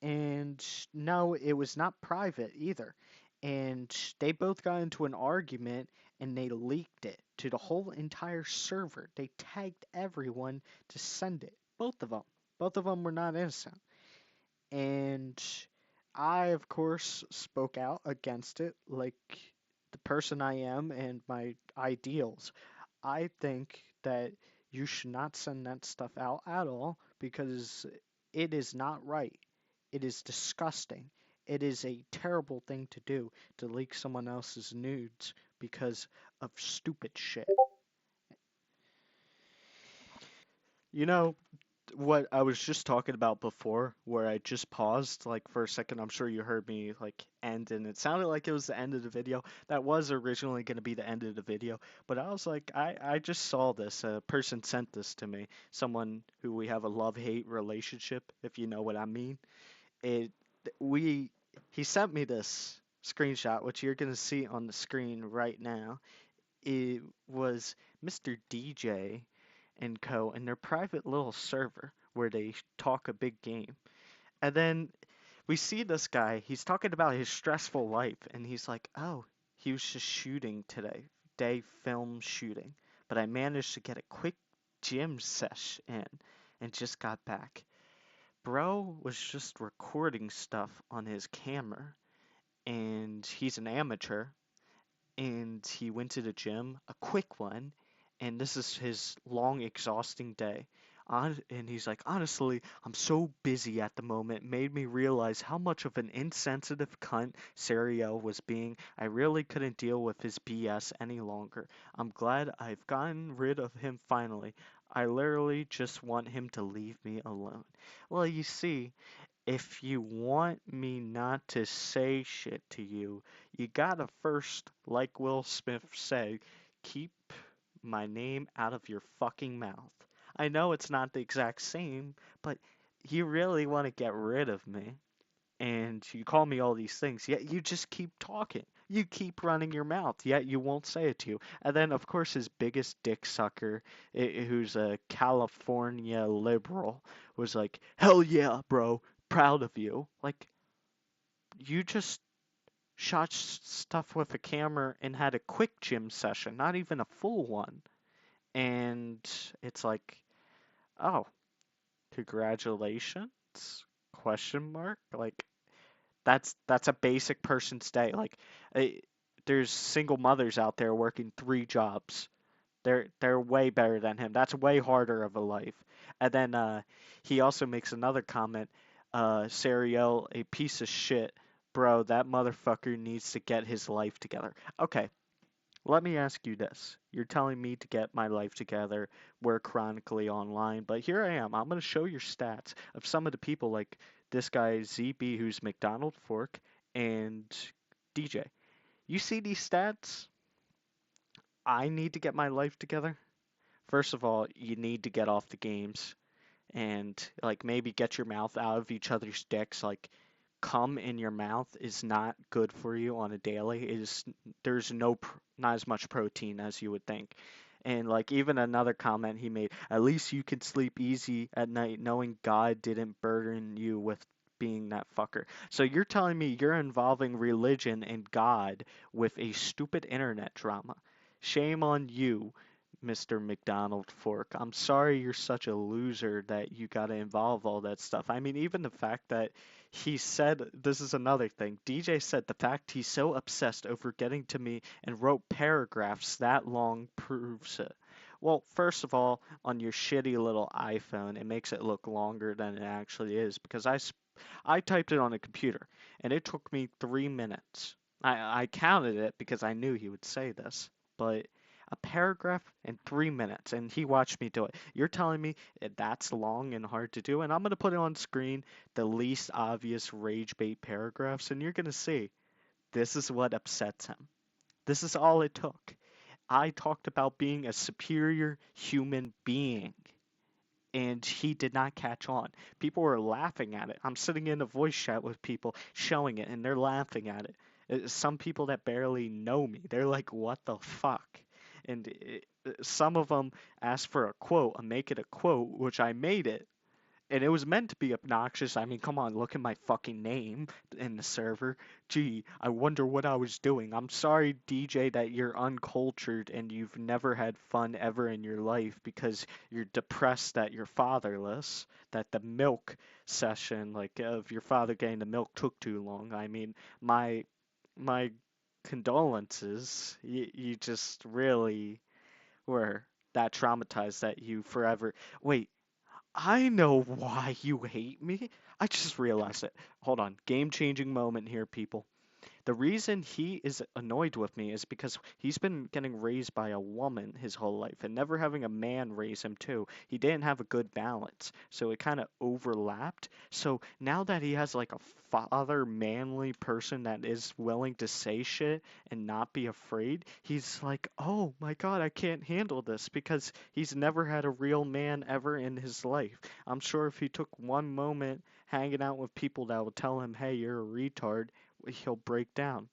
And no, it was not private either. And they both got into an argument and they leaked it to the whole entire server. They tagged everyone to send it. Both of them. Both of them were not innocent. And I, of course, spoke out against it like the person I am and my ideals. I think that you should not send that stuff out at all because it is not right. It is disgusting. It is a terrible thing to do to leak someone else's nudes because of stupid shit. You know, what I was just talking about before, where I just paused like for a second. I'm sure you heard me like end, and it sounded like it was the end of the video. That was originally going to be the end of the video, but I was like, I just saw this. A person sent this to me. Someone who we have a love-hate relationship, if you know what I mean. It we He sent me this screenshot, which you're going to see on the screen right now. It was Mr. DJ and Co. in their private little server where they talk a big game. And then we see this guy, he's talking about his stressful life, and he's like, oh, he was just shooting today, day film shooting. But I managed to get a quick gym sesh in and just got back. Bro was just recording stuff on his camera, and he's an amateur, and he went to the gym, a quick one, and this is his long, exhausting day. And he's like, honestly, I'm so busy at the moment, made me realize how much of an insensitive cunt Sariel was being. I really couldn't deal with his BS any longer. I'm glad I've gotten rid of him finally. I literally just want him to leave me alone. Well, you see, if you want me not to say shit to you, you gotta first, like Will Smith said, keep my name out of your fucking mouth. I know it's not the exact same, but you really want to get rid of me. And you call me all these things, yet you just keep talking. You keep running your mouth, yet you won't say it to you. And then, of course, his biggest dick sucker, who's a California liberal, was like, hell yeah, bro, proud of you. Like, you just shot stuff with a camera and had a quick gym session, not even a full one. And it's like, oh, congratulations? Question mark? Like, that's a basic person's day. Like, eh, there's single mothers out there working 3 jobs. They're way better than him. That's way harder of a life. And then he also makes another comment. Sariel, a piece of shit, bro. That motherfucker needs to get his life together. Okay, let me ask you this. You're telling me to get my life together, work chronically online, but here I am. I'm going to show your stats of some of the people like this guy ZB, who's McDonald Fork, and DJ. You see these stats? I need to get my life together. First of all, you need to get off the games and like maybe get your mouth out of each other's dicks. Like cum in your mouth is not good for you on a daily. It is there's not as much protein as you would think. And like even another comment he made, at least you can sleep easy at night knowing God didn't burden you with being that fucker. So you're telling me you're involving religion and God with a stupid internet drama. Shame on you, Mr. McDonald Fork. I'm sorry you're such a loser that you got to involve all that stuff. I mean, even the fact that he said, this is another thing. DJ said the fact he's so obsessed over getting to me and wrote paragraphs that long proves it. Well, first of all, on your shitty little iPhone, it makes it look longer than it actually is because I typed it on a computer and it took me 3 minutes. I counted it because I knew he would say this, but a paragraph in 3 minutes, and he watched me do it. You're telling me that's long and hard to do, and I'm going to put it on screen, the least obvious rage bait paragraphs, and you're going to see this is what upsets him. This is all it took. I talked about being a superior human being, and he did not catch on. People were laughing at it. I'm sitting in a voice chat with people showing it, and they're laughing at it. Some people that barely know me, they're like, "What the fuck?" And some of them asked for a quote, I make it a quote, which I made it, and it was meant to be obnoxious. I mean, come on, look at my fucking name in the server. Gee, I wonder what I was doing. I'm sorry, DJ, that you're uncultured and you've never had fun ever in your life because you're depressed that you're fatherless, that the milk session, like of your father getting the milk, took too long. I mean, my condolences. You just really were that traumatized that you forever. Wait, I know why you hate me. I just realized it. Hold on. Game changing moment here, people. The reason he is annoyed with me is because he's been getting raised by a woman his whole life and never having a man raise him too. He didn't have a good balance, so it kind of overlapped. So now that he has like a father manly person that is willing to say shit and not be afraid, he's like, "Oh my God, I can't handle this," because he's never had a real man ever in his life. I'm sure if he took one moment hanging out with people that would tell him, "Hey, you're a retard," he'll break down.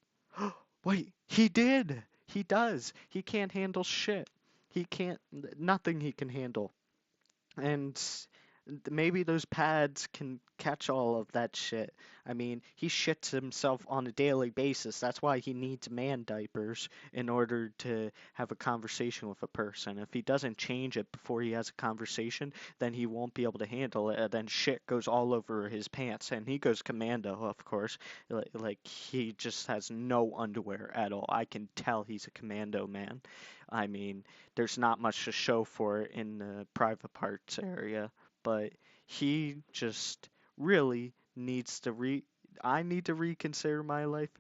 Wait, he did. He does. He can't handle shit. He can't, nothing he can handle. And maybe those pads can catch all of that shit. I mean, he shits himself on a daily basis. That's why he needs man diapers in order to have a conversation with a person. If he doesn't change it before he has a conversation, then he won't be able to handle it. And then shit goes all over his pants. And he goes commando, of course. Like he just has no underwear at all. I can tell he's a commando man. I mean, there's not much to show for it in the private parts area, but he just really needs to I need to reconsider my life.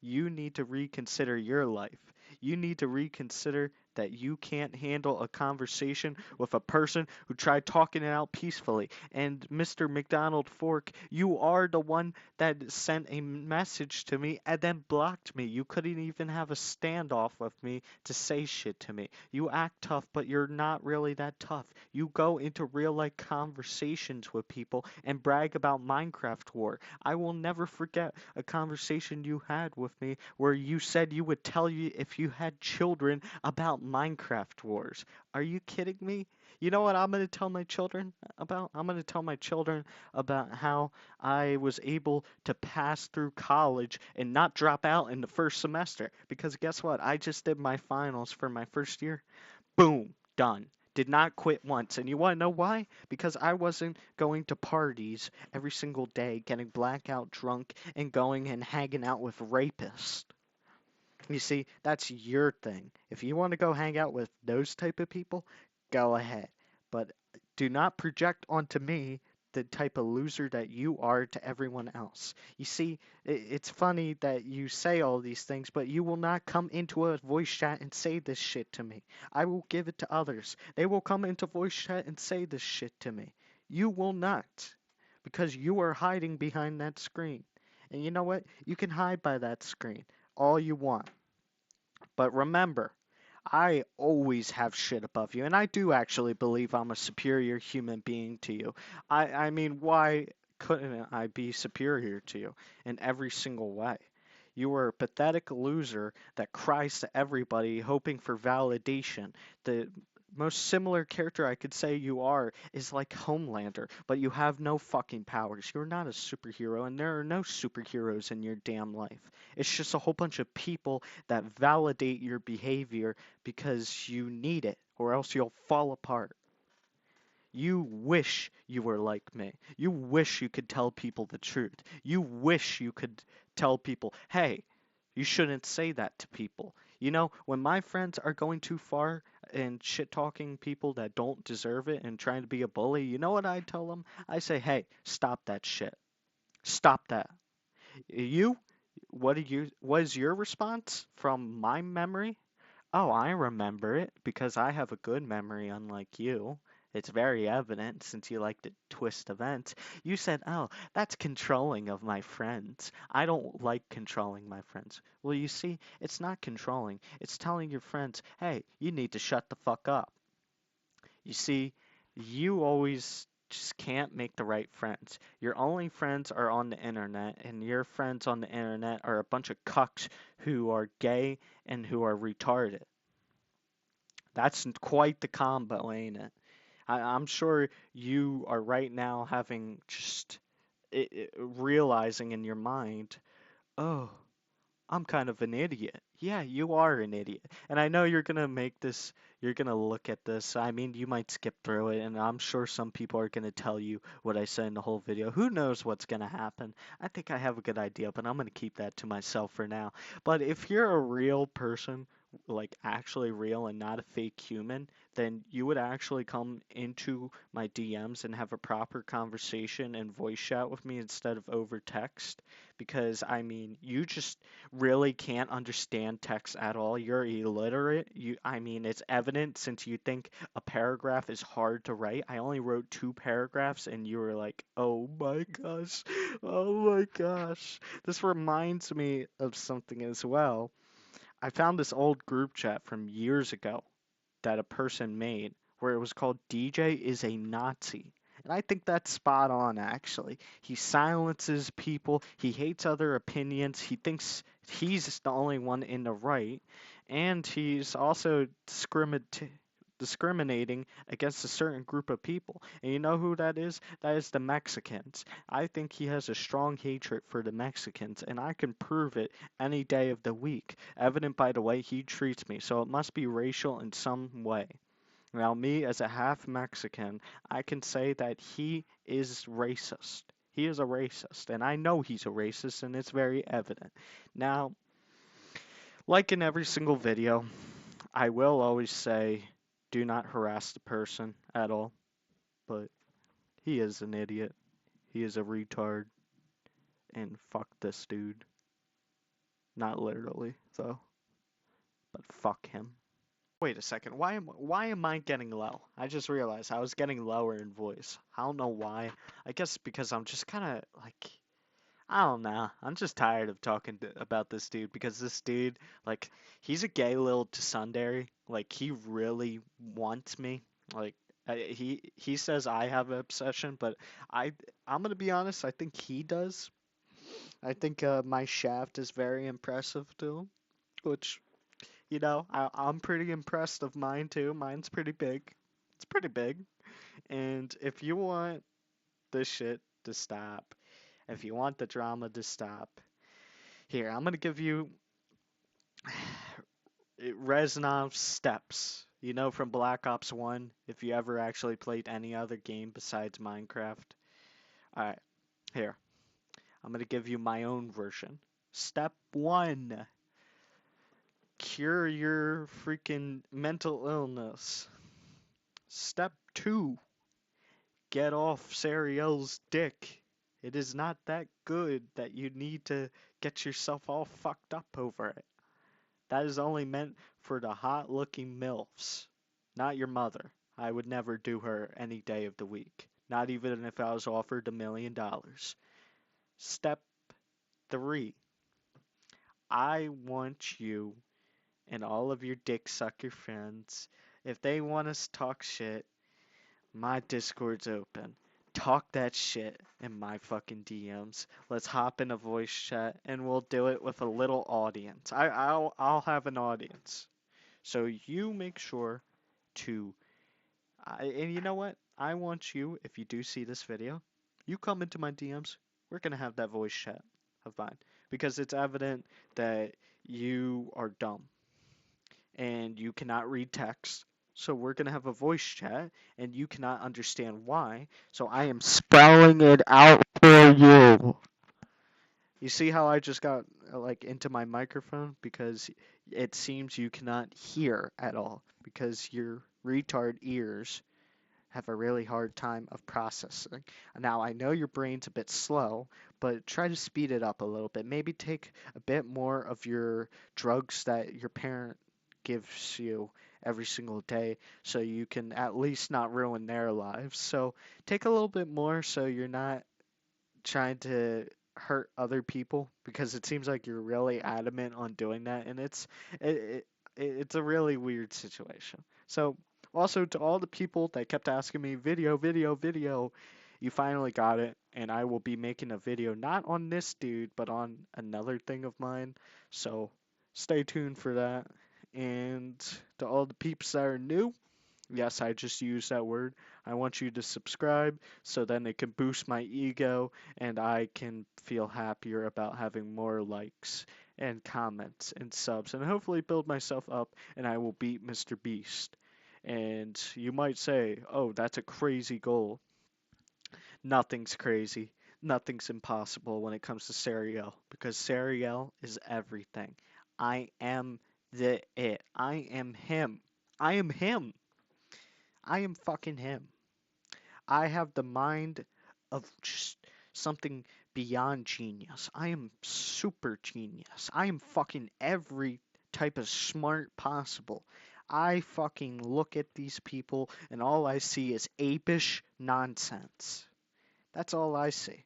You need to reconsider your life. You need to reconsider that you can't handle a conversation with a person who tried talking it out peacefully. And Mr. McDonald Fork, you are the one that sent a message to me and then blocked me. You couldn't even have a standoff with me to say shit to me. You act tough, but you're not really that tough. You go into real life conversations with people and brag about Minecraft War. I will never forget a conversation you had with me where you said you would tell you if you had children about Minecraft Wars. Are you kidding me? You know what I'm going to tell my children about? I'm going to tell my children about how I was able to pass through college and not drop out in the first semester. Because guess what? I just did my finals for my first year. Boom, done. Did not quit once. And you want to know why? Because I wasn't going to parties every single day, getting blackout drunk, and going and hanging out with rapists. You see, that's your thing. If you want to go hang out with those type of people, go ahead. But do not project onto me the type of loser that you are to everyone else. You see, it's funny that you say all these things, but you will not come into a voice chat and say this shit to me. I will give it to others. They will come into voice chat and say this shit to me. You will not, because you are hiding behind that screen. And you know what? You can hide by that screen all you want. But remember, I always have shit above you, and I do actually believe I'm a superior human being to you. I mean, why couldn't I be superior to you in every single way? You are a pathetic loser that cries to everybody hoping for validation. The most similar character I could say you are is like Homelander, but you have no fucking powers. You're not a superhero, and there are no superheroes in your damn life. It's just a whole bunch of people that validate your behavior because you need it, or else you'll fall apart. You wish you were like me. You wish you could tell people the truth. You wish you could tell people, hey, you shouldn't say that to people. You know, when my friends are going too far and shit talking people that don't deserve it and trying to be a bully, you know what I tell them? I say, hey, stop that shit. Stop that. You, what is your response from my memory? Oh, I remember it because I have a good memory, unlike you. It's very evident since you like to twist events. You said, "Oh, that's controlling of my friends. I don't like controlling my friends." Well, you see, it's not controlling. It's telling your friends, "Hey, you need to shut the fuck up." You see, you always just can't make the right friends. Your only friends are on the internet, and your friends on the internet are a bunch of cucks who are gay and who are retarded. That's quite the combo, ain't it? I'm sure you are right now having just realizing in your mind, oh, I'm kind of an idiot. Yeah, you are an idiot. And I know you're gonna make this, you're gonna look at this. I mean, you might skip through it, and I'm sure some people are gonna tell you what I said in the whole video. Who knows what's gonna happen? I think I have a good idea, but I'm gonna keep that to myself for now. But if you're a real person, like actually real and not a fake human, then you would actually come into my DMs and have a proper conversation and voice chat with me instead of over text. Because, I mean, you just really can't understand text at all. You're illiterate. I mean, it's evident since you think a paragraph is hard to write. I only wrote 2 paragraphs and you were like, "Oh my gosh. Oh my gosh." This reminds me of something as well. I found this old group chat from years ago that a person made where it was called DJ is a Nazi. And I think that's spot on, actually. He silences people, he hates other opinions, he thinks he's the only one in the right, and he's also discriminating against a certain group of people. And you know who that is? That is the Mexicans. I think he has a strong hatred for the Mexicans, and I can prove it any day of the week, evident by the way he treats me. So it must be racial in some way. Now, me as a half Mexican, I can say that he is racist. He is a racist, and I know he's a racist, and it's very evident. Now, like in every single video, I will always say do not harass the person at all, but he is an idiot. He is a retard, and fuck this dude. Not literally, though, but fuck him. Wait a second. Why am I getting low? I just realized I was getting lower in voice. I don't know why. I guess because I'm just kind of like I don't know. I'm just tired of talking about this dude because this dude like he's a gay little tsundere. Like he really wants me. Like he says I have an obsession, but I I'm gonna be honest. I think he does. I think my shaft is very impressive to him, which I'm pretty impressed of mine too. Mine's pretty big. It's pretty big. And if you want this shit to stop, if you want the drama to stop, here, I'm gonna give you Reznov's steps. You know from Black Ops 1, if you ever actually played any other game besides Minecraft. Alright, here. I'm gonna give you my own version. Step 1. Cure your freaking mental illness. Step 2. Get off Sariel's dick. It is not that good that you need to get yourself all fucked up over it. That is only meant for the hot looking MILFs, not your mother. I would never do her any day of the week, not even if I was offered $1 million. Step 3. I want you and all of your dick sucker friends, if they want us to talk shit, my Discord's open. Talk that shit in my fucking DMs. Let's hop in a voice chat and we'll do it with a little audience. I'll have an audience. So you make sure to and you know what? I want you, if you do see this video, you come into my DMs. We're gonna have that voice chat of mine because it's evident that you are dumb and you cannot read text. So we're going to have a voice chat and you cannot understand why. So I am spelling it out for you. You see how I just got like into my microphone because it seems you cannot hear at all because your retard ears have a really hard time of processing. Now, I know your brain's a bit slow, but try to speed it up a little bit. Maybe take a bit more of your drugs that your parent gives you every single day so you can at least not ruin their lives. So take a little bit more so you're not trying to hurt other people because it seems like you're really adamant on doing that, and it, it's a really weird situation. So also to all the people that kept asking me video, video, video, you finally got it, and I will be making a video not on this dude but on another thing of mine. So stay tuned for that. And to all the peeps that are new, yes, I just used that word. I want you to subscribe so then it can boost my ego and I can feel happier about having more likes and comments and subs and hopefully build myself up and I will beat Mr. Beast. And you might say, oh, that's a crazy goal. Nothing's crazy. Nothing's impossible when it comes to Sariel because Sariel is everything. I am the it. I am him. I am him. I am fucking him. I have the mind of just something beyond genius. I am super genius. I am fucking every type of smart possible. I fucking look at these people and all I see is apish nonsense. That's all I see.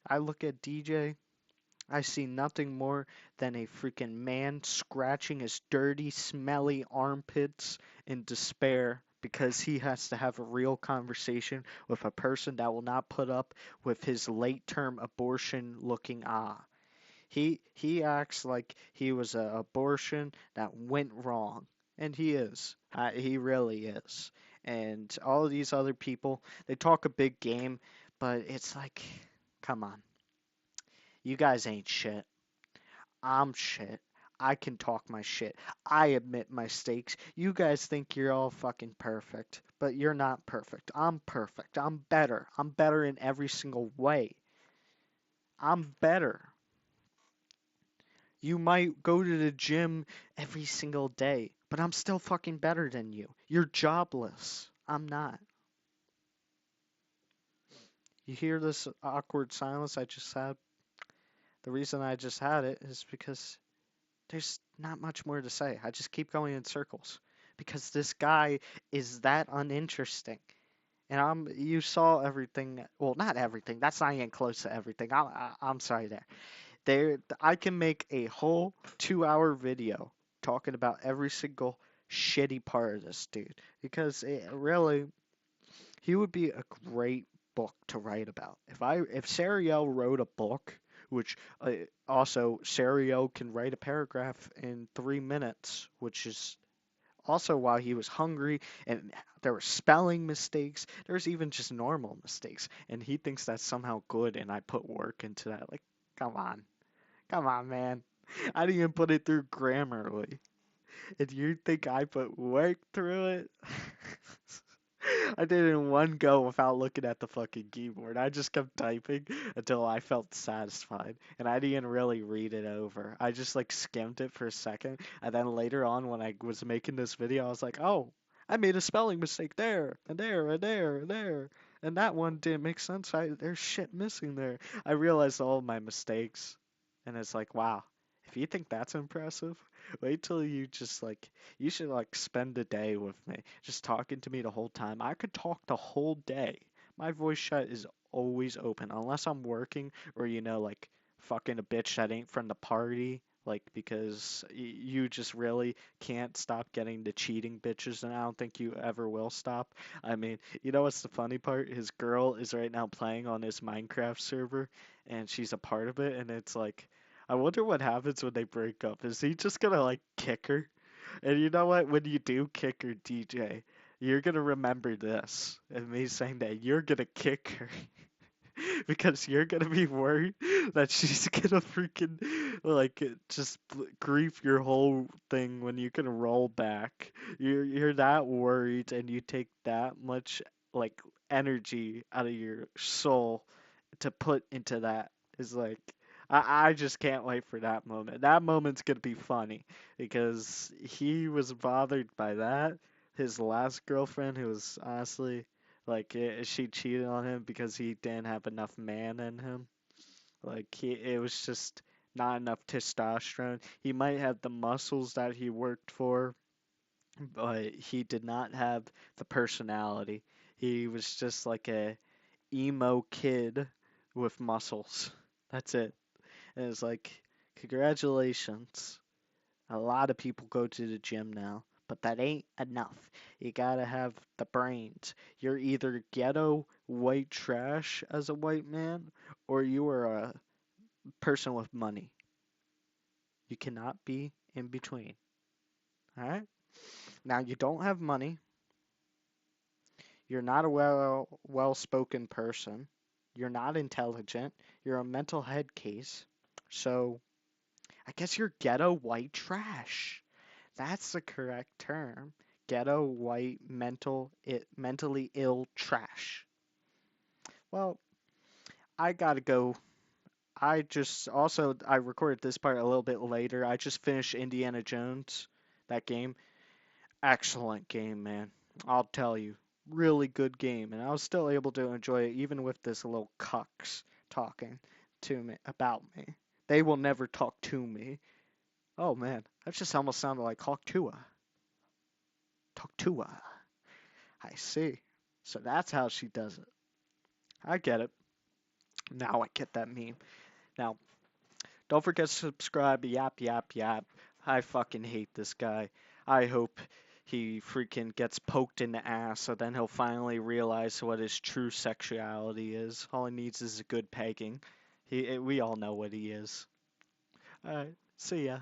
I look at DJ, I see nothing more than a freaking man scratching his dirty, smelly armpits in despair because he has to have a real conversation with a person that will not put up with his late term abortion looking He acts like he was an abortion that went wrong. And he is. He really is. And all of these other people, they talk a big game, but it's like, come on. You guys ain't shit. I'm shit. I can talk my shit. I admit my mistakes. You guys think you're all fucking perfect, but you're not perfect. I'm perfect. I'm better. I'm better in every single way. I'm better. You might go to the gym every single day, but I'm still fucking better than you. You're jobless. I'm not. You hear this awkward silence I just had? The reason I just had it is because there's not much more to say. I just keep going in circles because this guy is that uninteresting. And you saw everything. Well, not everything. That's not even close to everything. I'm sorry there. I can make a whole 2 hour video talking about every single shitty part of this dude because it really he would be a great book to write about. If Sariel wrote a book, which also Sariel can write a paragraph in 3 minutes, which is also while he was hungry and there were spelling mistakes. There's even just normal mistakes, and he thinks that's somehow good. And I put work into that. Like, come on, come on, man. I didn't even put it through Grammarly. And you think I put work through it? I did it in one go without looking at the fucking keyboard. I just kept typing until I felt satisfied. And I didn't really read it over. I just like skimmed it for a second. And then later on, when I was making this video, I was like, oh, I made a spelling mistake there, and there, and there, and there. And that one didn't make sense. There's shit missing there. I realized all of my mistakes. And it's like, wow, if you think that's impressive, wait till you just like you should like spend a day with me, just talking to me the whole time. I could talk the whole day. My voice chat is always open unless I'm working or like fucking a bitch that ain't from the party. Like because you just really can't stop getting the cheating bitches, and I don't think you ever will stop. I mean, you know what's the funny part? His girl is right now playing on his Minecraft server, and she's a part of it, and it's like I wonder what happens when they break up. Is he just gonna like kick her? And you know what? When you do kick her, DJ, you're gonna remember this and me saying that you're gonna kick her because you're gonna be worried that she's gonna freaking like just grief your whole thing when you can roll back. You're that worried and you take that much like energy out of your soul to put into that is like I just can't wait for that moment. That moment's gonna be funny because he was bothered by that. His last girlfriend, who was honestly like she cheated on him because he didn't have enough man in him. Like it was just not enough testosterone. He might have the muscles that he worked for, but he did not have the personality. He was just like a emo kid with muscles. That's it. And it's like, congratulations. A lot of people go to the gym now, but that ain't enough. You gotta have the brains. You're either ghetto white trash as a white man, or you are a person with money. You cannot be in between. Alright? Now, you don't have money. You're not a well spoken person. You're not intelligent. You're a mental head case. So, I guess you're ghetto white trash. That's the correct term. Ghetto white mentally ill trash. Well, I gotta go. I recorded this part a little bit later. I just finished Indiana Jones, that game. Excellent game, man. I'll tell you. Really good game, and I was still able to enjoy it even with this little cucks talking to me about me. They will never talk to me. Oh man, that just almost sounded like Hawk Tua. Talk to her. I see. So that's how she does it. I get it. Now I get that meme. Now, don't forget to subscribe. Yap, yap, yap. I fucking hate this guy. I hope he freaking gets poked in the ass so then he'll finally realize what his true sexuality is. All he needs is a good pegging. We all know what he is. Alright, see ya.